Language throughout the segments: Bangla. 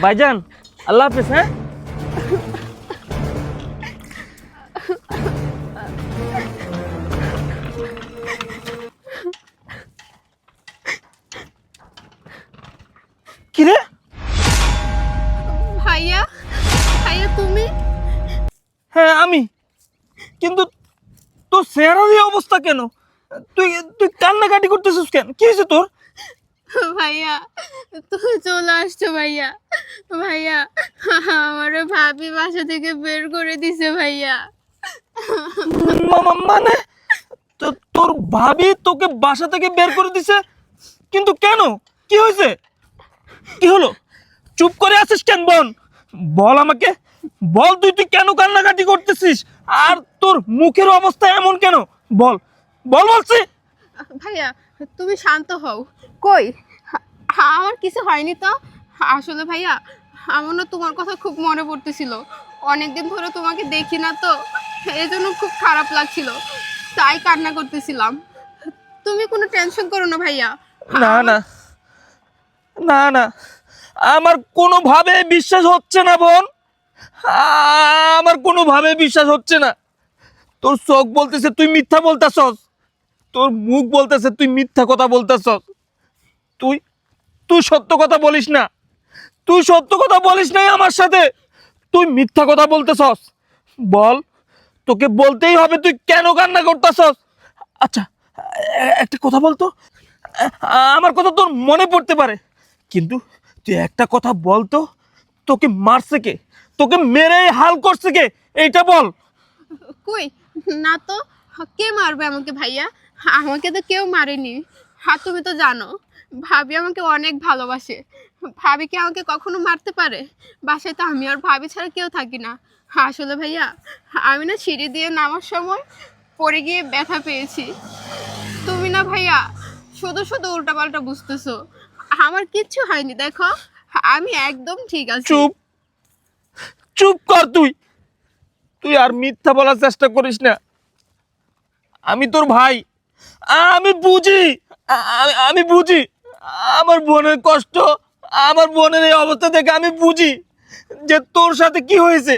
ভাইজান, আল্লাহ হাফেজ। হ্যাঁ, কিরে? ভাইয়া, ভাইয়া তুমি? হ্যাঁ আমি। কিন্তু তোর চেহারার এই অবস্থা কেন? তুই তুই কান্নাকাটি করতেছিস কেন? কি হয়েছে তোর? ভাইয়া তুমি চলে আসছো ভাইয়া। ভাইয়া আমার ভাবি বাসা থেকে বের করে দিছে ভাইয়া। মানে তোর ভাবি তোকে বাসা থেকে বের করে দিছে? কিন্তু কেন? কি হয়েছে? কি হলো? চুপ করে আছিস কেন? বল আমাকে। বল, তুই তুই কেন কান্নাকাটি করতেছিস? আর তোর মুখের অবস্থা এমন কেন? বল, বল বলছি। ভাইয়া তুমি শান্ত হও। কই আমার কিছু হয়নি তো। আসলে ভাইয়া আমার না তোমার কথা খুব মনে পড়তেছিল। অনেকদিন ধরে তোমাকে দেখি না তো, এই জন্য খুব খারাপ লাগছিল, তাই কান্না করতেছিলাম। তুমি কোনো টেনশন করো না ভাইয়া। না না না না, আমার কোনোভাবে বিশ্বাস হচ্ছে না বোন। আমার কোনোভাবে বিশ্বাস হচ্ছে না। তোর চোখ বলতেছে তুই মিথ্যা বলতেছস, তোর মুখ বলতেছে তুই মিথ্যা কথা বলতেছস। তুই তুই সত্য কথা বলিস না। তুই সত্য কথা বলিস নাই আমার সাথে, তুই মিথ্যা কথা বলতেছস। বল, তোকে বলতেই হবে তুই কেন কান্না করতেছস। আচ্ছা, একটা কথা বলতো। আমার কথা তোর মনে পড়তে পারে, কিন্তু তুই একটা কথা বলতো, তোকে মারছে কে? তোকে মেরে হাল করছে কে? এইটা বল। কই না তো, কে মারবে আমাকে ভাইয়া? আমাকে তো কেউ মারেনি। আর তুমি তো জানো ভাবি আমাকে অনেক ভালোবাসে। ভাবি কি আমাকে কখনো মারতে পারে? বাসায় তো আমি আর ভাবি ছাড়া কেউ থাকি না। আসলে ভাইয়া আমি না সিঁড়ি দিয়ে নামার সময় পড়ে গিয়ে ব্যথা পেয়েছি। তুমি না ভাইয়া শুধু শুধু উল্টাপাল্টা বুঝতেছো। আমার কিচ্ছু হয়নি, দেখো আমি একদম ঠিক আছি। চুপ, চুপ কর তুই। তুই আর মিথ্যা বলার চেষ্টা করিস না। আমি তোর ভাই, আমি বুঝি। আমি বুঝি আমার বোনের কষ্ট, আমার বোনের এই অবস্থা দেখে আমি বুঝি যে তোর সাথে কি হয়েছে।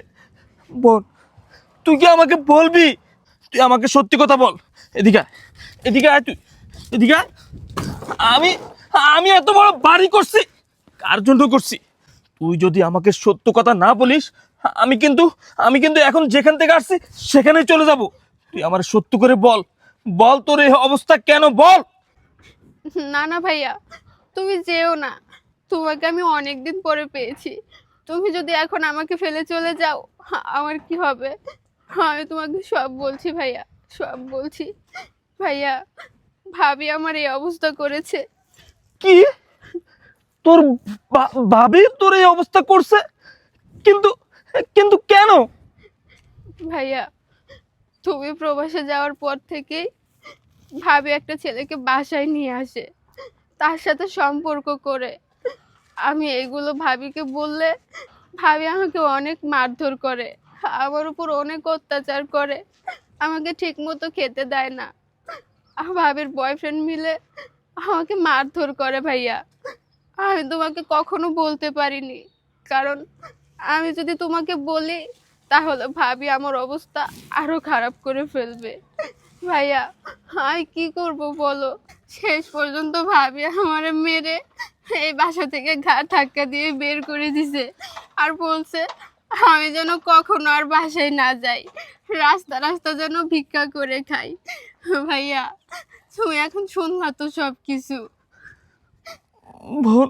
বোন, তুই কি আমাকে বলবি? তুই আমাকে সত্যি কথা বল। এদিকে আয়, এদিকে আয় তুই, এদিকে আয়। আমি আমি এত বড় বাড়ি করছি কার জন্য করছি? তুই যদি আমাকে সত্য কথা না বলিস, আমি কিন্তু এখন যেখান থেকে আসছি সেখানেই চলে যাব। তুই আমার সত্য করে বল, বল তোর এই অবস্থা কেন, বল। না না ভাইয়া তুমি যেও না, তোমাকে আমি অনেক দিন পরে পেয়েছি। তুমি যদি এখন আমাকে ফেলে চলে যাও আমার কি হবে? আমি তোমাকে সব বলছি ভাইয়া, সব বলছি। ভাইয়া ভাবি আমার এই অবস্থা করেছে। কি? তোর ভাবি তোর এই অবস্থা করছে? কিন্তু কিন্তু কেন? ভাইয়া তুমি প্রবাসে যাওয়ার পর থেকেই ভাবি একটা ছেলেকে বাসায় নিয়ে আসে, তার সাথে সম্পর্ক করে। আমি এগুলো ভাবিকে বললে ভাবি আমাকে অনেক মারধর করে, আমার উপর অনেক অত্যাচার করে, আমাকে ঠিক মতো খেতে দেয় না। ভাবির বয়ফ্রেন্ড মিলে আমাকে মারধর করে ভাইয়া। আমি তোমাকে কখনো বলতে পারিনি, কারণ আমি যদি তোমাকে বলি তাহলে ভাবি আমার অবস্থা আরো খারাপ করে ফেলবে। ভাইয়া আমি কি করব বলো? শেষ পর্যন্ত ভাবি আমারে মেরে এই বাসা থেকে ঘাড় ধাক্কা দিয়ে বের করে দিছে, আর বলছে আমি যেন কখনো আর বাসায় না যাই, রাস্তা রাস্তা যেন ভিক্ষা করে খাই। ভাইয়া তুমি এখন শুনলা তো সব কিছু। বোন,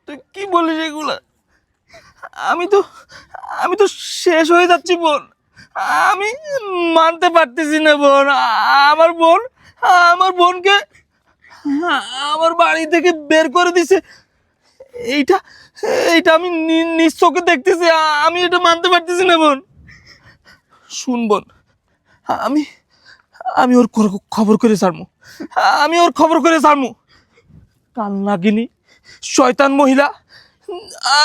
তুই কি বলিস এগুলা? আমি তো আমি তো শেষ হয়ে যাচ্ছি বোন। আমি মানতে পারতেছি না বোন। আমার বোন, আমার বোনকে আমার বাড়ি থেকে বের করে দিছে। এইটা এইটা আমি নিজ চোখে দেখতেছি। আমি এটা মানতে পারতেছি না বোন। শুন বোন, আমি আমি ওর খবর করে ছাড়মু। আমি ওর খবর করে ছাড়মু। কাল নাগিনী, শয়তান মহিলা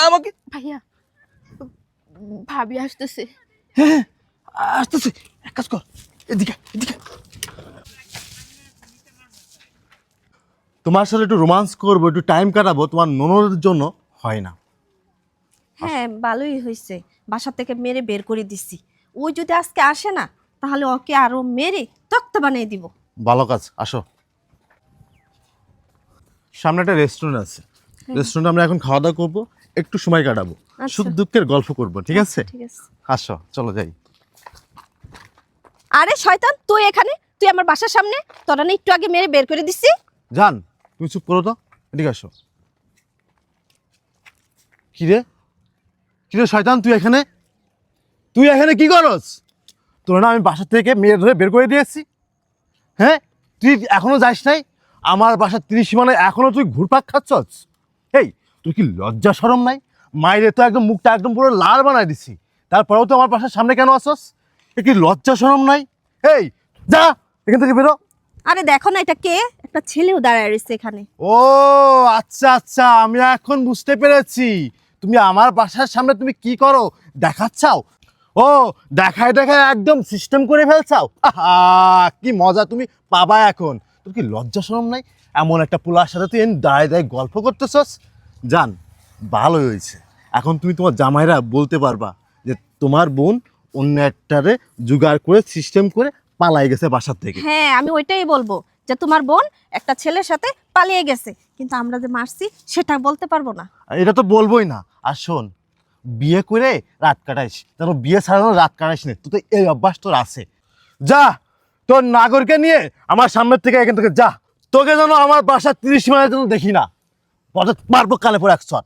আমাকে। ভাইয়া ভাবি আসতেছে। হ্যাঁ, আসতেছে। এক কাজ কর, এদিকে এদিকে। তোমার সাথে একটু রোমান্স করবো, একটু টাইম কাটাবো তোমার ননদের জন্য হয় না। হ্যাঁ ভালোই হয়েছে, বাসা থেকে মেরে বের করে দিছি। ওই যদি আজকে আসে না তাহলে ওকে আরো মেরে তক্তা বানিয়ে দিব। ভালো কাজ, আসো। সামনে একটা রেস্টুরেন্ট আছে, রেস্টুরেন্টে আমরা এখন খাওয়া দাওয়া করবো, একটু সময় কাটাবো, আচ্ছা। সুখ দুঃখের গল্প করবো, ঠিক আছে? ঠিক আছে। আসো, চলো যাই। আরে শয়তান, তুই এখানে? তুই আমার বাসার সামনে, তোরা না একটু আগে মেরে বের করে দিছি। জান, তুমি চুপ করো তো, এদিকে আসো। কিরে কিরে শয়তান, তুই এখানে কি করস? তোর না আমি বাসা থেকে মেয়ে ধরে বের করে দিয়েছি। হ্যাঁ, তুই এখনো যাস নাই আমার বাসার 30 সীমানে, এখনো তুই ঘুরপাক খাচ্ছস? এই, তুই কি লজ্জা শরম নাই? মায়ের তো একদম মুখটা একদম পুরো লাল বানাই দিছি, তারপরেও তো আমার বাসার সামনে কেন আসছস? এ কি লজ্জা শরম নাই? এই, যা এখান থেকে বেরো। আরে দেখো না এটা কে, একটা ছেলেও দাঁড়ায় রয়েছে এখানে। ও আচ্ছা আচ্ছা, আমি এখন বুঝতে পেরেছি তুমি আমার বাসার সামনে তুমি কি করো দেখাচ্ছাও। ও, দেখায় দেখায় একদম সিস্টেম করে ফেলছাও। আহা, কি মজা তুমি পাবা এখন। তোর কি লজ্জা শরম নাই? এমন একটা পোলার সাথে তুই দাঁড়ায় দাঁড়ায় গল্প করতেছস। জান, ভালো হয়েছে, এখন তুমি তোমার জামাইরা বলতে পারবা যে তোমার বোন অন্য একটারে জোগাড় করে সিস্টেম করে পালাই গেছে বাসার থেকে। হ্যাঁ আমি ওইটাই বলবো যে তোমার বোন একটা ছেলের সাথে পালিয়ে গেছে, কিন্তু আমরা যে মারছি সেটা বলতে পারবো না। আর এটা তো বলবোই না। আর শোন, বিয়ে করে রাত কাটাইস, যেন বিয়ে ছাড়ানো রাত কাটাইস না, তুই তো এই অভ্যাস তোর আছে। যা, তোর নাগরকে নিয়ে আমার সামনের থেকে এখান থেকে যা। তোকে যেন আমার বাসার 30 সীমানায় যেন দেখি না, বজত মারবো কানে পড়ে 100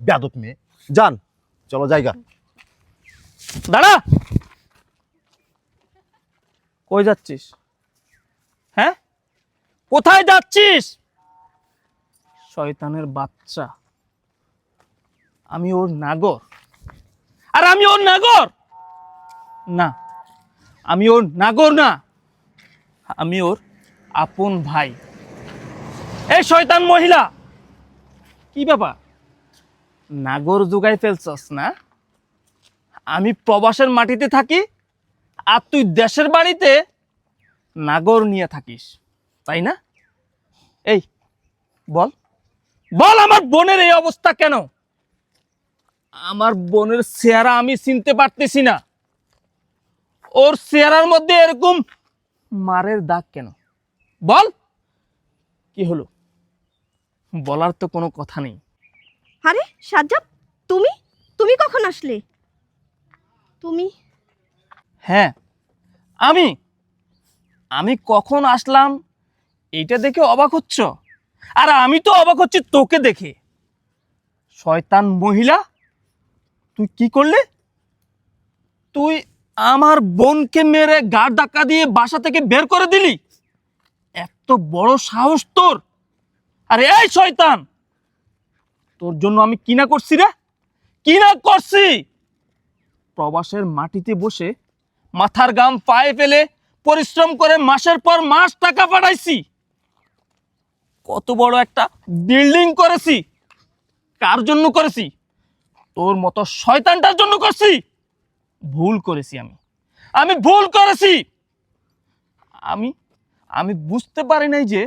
বেয়াদব মেয়ে। যান, চলো জায়গা। দাঁড়া, কই যাচ্ছিস? হ্যাঁ, কোথায় যাচ্ছিস? শয়তানের বাচ্চা, আমি ওর নাগর? আর আমি ওর নাগর না, আমি ওর নাগর না, আমি ওর আপন ভাই। এই শয়তান মহিলা, কি ব্যাপার? নাগর জোগাই ফেলছস না? আমি প্রবাসের মাটিতে থাকি আর তুই দেশের বাড়িতে নাগর নিয়ে থাকিস, তাই না? এই বল, বল আমার বোনের এই অবস্থা কেন? আমার বোনের চেহারা আমি চিনতে পারতেছি না, ওর চেহারার মধ্যে এরকম মারের দাগ কেন? বল, কি হলো? বলার তো কোনো কথা নেই। আরে সাজ্জাদ, তুমি তুমি কখন আসলে? তুমি হ্যাঁ, আমি আমি কখন আসলাম এইটা দেখে অবাক হচ্ছ? আর আমি তো অবাক হচ্ছি তোকে দেখে। শয়তান মহিলা, তুই কি করলে? তুই আমার বোনকে মেরে গাড় ধাক্কা দিয়ে বাসা থেকে বের করে দিলি? এত বড় সাহস তোর! আরে এই শয়তান, তোর জন্য আমি কি না করছি রে, কি না করছি! প্রবাসের মাটিতে বসে মাথার ঘাম পায়ে ফেলে পরিশ্রম করে মাসের পর মাস টাকা পাঠাইছি, কত বড় একটা বিল্ডিং করেছি। কার জন্য করেছি? তোর মতো শয়তানটার জন্য করছি। ভুল করেছি, আমি ভুল করেছি। আমি আমি বুঝতে পারি নাই যে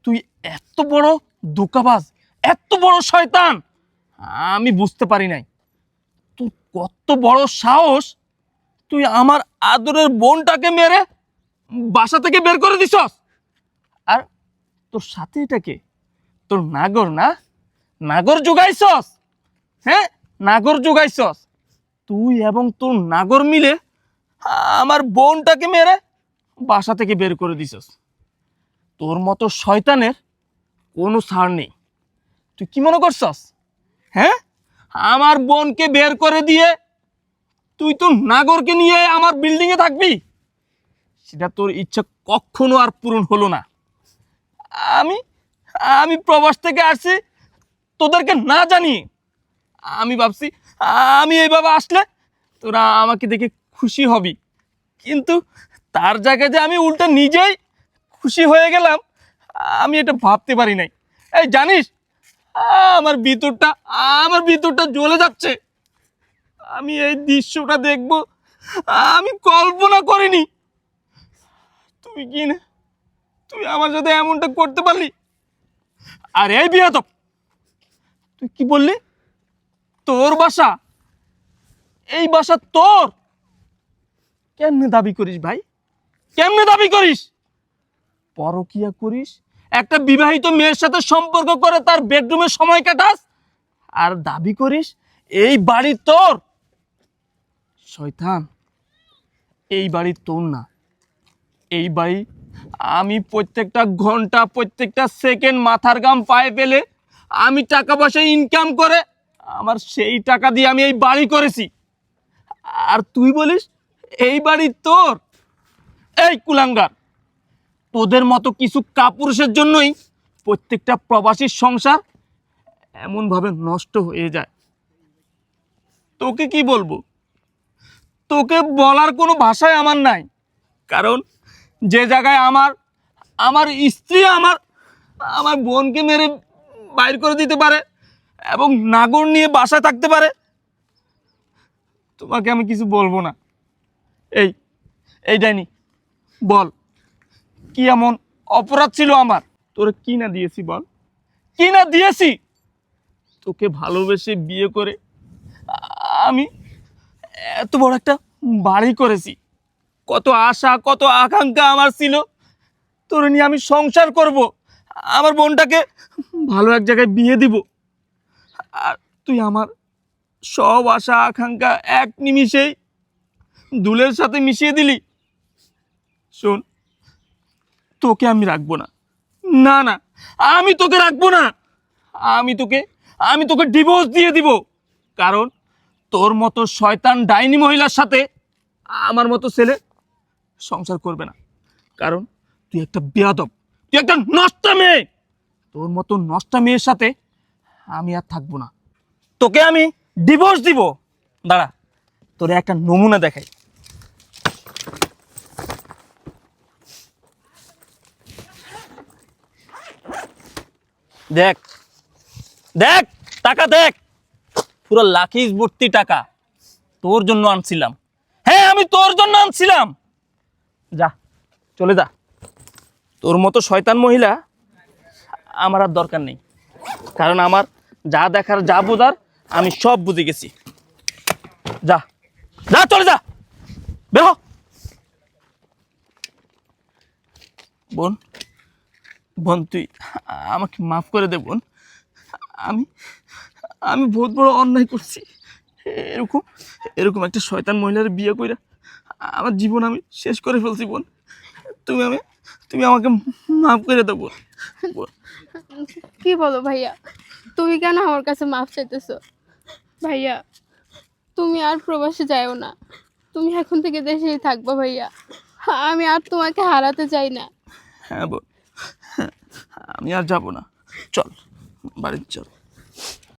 তুই এত বড় ধোঁকাবাজ, এত বড় শয়তান। আমি বুঝতে পারি নাই তোর কত বড় সাহস, তুই আমার আদরের বোনটাকে মেরে বাসা থেকে বের করে দিছস। আর তোর সাথে এটাকে তোর নাগর না, নাগর জোগাইছস। হ্যাঁ, নাগর জোগাইছস তুই এবং তোর নাগর মিলে আমার বোনটাকে মেরে বাসা থেকে বের করে দিছস। তোর মতো শয়তানের কোনো ছাড় নেই। তুই কি মনে করছস? হ্যাঁ, আমার বোনকে বের করে দিয়ে তুই তোর নাগরকে নিয়ে আমার বিল্ডিংয়ে থাকবি? সেটা তোর ইচ্ছা কখনো আর পূরণ হলো না। আমি আমি প্রবাস থেকে আসছি তোদেরকে না জানি। আমি ভাবছি আমি এইভাবে আসলে তোরা আমাকে দেখে খুশি হবি, কিন্তু তার জায়গায় যে আমি উল্টা নিজেই খুশি হয়ে গেলাম, আমি এটা ভাবতে পারি নাই। এই জানিস, আমার ভিতরটা আমার ভিতরটা জ্বলে যাচ্ছে। আমি এই দৃশ্যটা দেখব আমি কল্পনা করিনি। তুই কি না, তুই আমার সাথে এমনটা করতে পারলি? আর এই বিয়াদব, তুই কি বললি? তোর বাসা, এই বাসা তোর? কেমনে দাবি করিস ভাই, কেমনে দাবি করিস? পরকিয়া করিস, একটা বিবাহিত মেয়ের সাথে সম্পর্ক করে তার বেডরুমে সময় কাটাস, আর দাবি করিস এই বাড়ি তোর? শয়তান, এই বাড়ি তোর না, এই বাড়ি আমি প্রত্যেকটা ঘন্টা, প্রত্যেকটা সেকেন্ড মাথার ঘাম পায়ে ফেলে আমি টাকা পয়সা ইনকাম করে আমার সেই টাকা দিয়ে আমি এই বাড়ি করেছি, আর তুই বলিস এই বাড়ি তোর? এই কুলাঙ্গার, তোদের মতো কিছু কাপুরুষের জন্যই প্রত্যেকটা প্রবাসীর সংসার এমনভাবে নষ্ট হয়ে যায়। তোকে কি বলবো, তোকে বলার কোনো ভাষাই আমার নাই। কারণ যে জায়গায় আমার আমার স্ত্রী আমার আমার বোনকে মেরে বাইর করে দিতে পারে এবং নাগর নিয়ে বাসায় থাকতে পারে, তোমাকে আমি কিছু বলবো না। এই এই ডাইনি, বল কি এমন অপরাধ ছিল আমার? তোরে কি না দিয়েছি বল, কি না দিয়েছি? তোকে ভালোবেসে বিয়ে করে আমি এত বড় একটা বাড়ি করেছি, কত আশা কত আকাঙ্ক্ষা আমার ছিল তোরে নিয়ে আমি সংসার করব, আমার বোনটাকে ভালো এক জায়গায় বিয়ে দিব, আর তুই আমার সব আশা আকাঙ্ক্ষা এক নিমিষেই দুলের সাথে মিশিয়ে দিলি। শোন, তোকে আমি রাখবো না, না না, আমি তোকে রাখবো না, আমি তোকে ডিভোর্স দিয়ে দিব। কারণ তোর মতো শয়তান ডাইনি মহিলার সাথে আমার মতো ছেলে সংসার করবে না। কারণ তুই একটা বেয়াদব, তুই একটা নষ্টা মেয়ে, তোর মতো নষ্টা মেয়ের সাথে আমি আর থাকবো না, তোকে আমি ডিভোর্স দিব। দাঁড়া, তোরে একটা নমুনা দেখাই। দেখ দেখ, টাকা দেখ, পুরো লাখিস ভর্তি টাকা তোর জন্য আনছিলাম। হ্যাঁ, আমি তোর জন্য আনছিলাম। যা, চলে যা, তোর মতো শয়তান মহিলা আমার আর দরকার নেই। কারণ আমার যা দেখার যা বোঝার আমি সব বুঝে গেছি। যা যা, চলে যা, বের হ। বোন, বোন তুই আমাকে মাফ করে দে বোন, আমি আমি বহুত বড় অন্যায় করছি। এরকম এরকম একটা শয়তান মহিলার বিয়ে কইরা আমার জীবন আমি শেষ করে ফেলছি বোন। তুমি আমাকে মাফ করে দেবো বোন। কি বলো ভাইয়া, তুমি কেন আমার কাছে মাফ চাইতেছো? ভাইয়া, তুমি আর প্রবাসে যাও না, তুমি এখন থেকে দেশেই থাকবা ভাইয়া। আমি আর তোমাকে হারাতে চাই না। হ্যাঁ বোন, আমি আর যাবো না, চল বাড়িতে চল।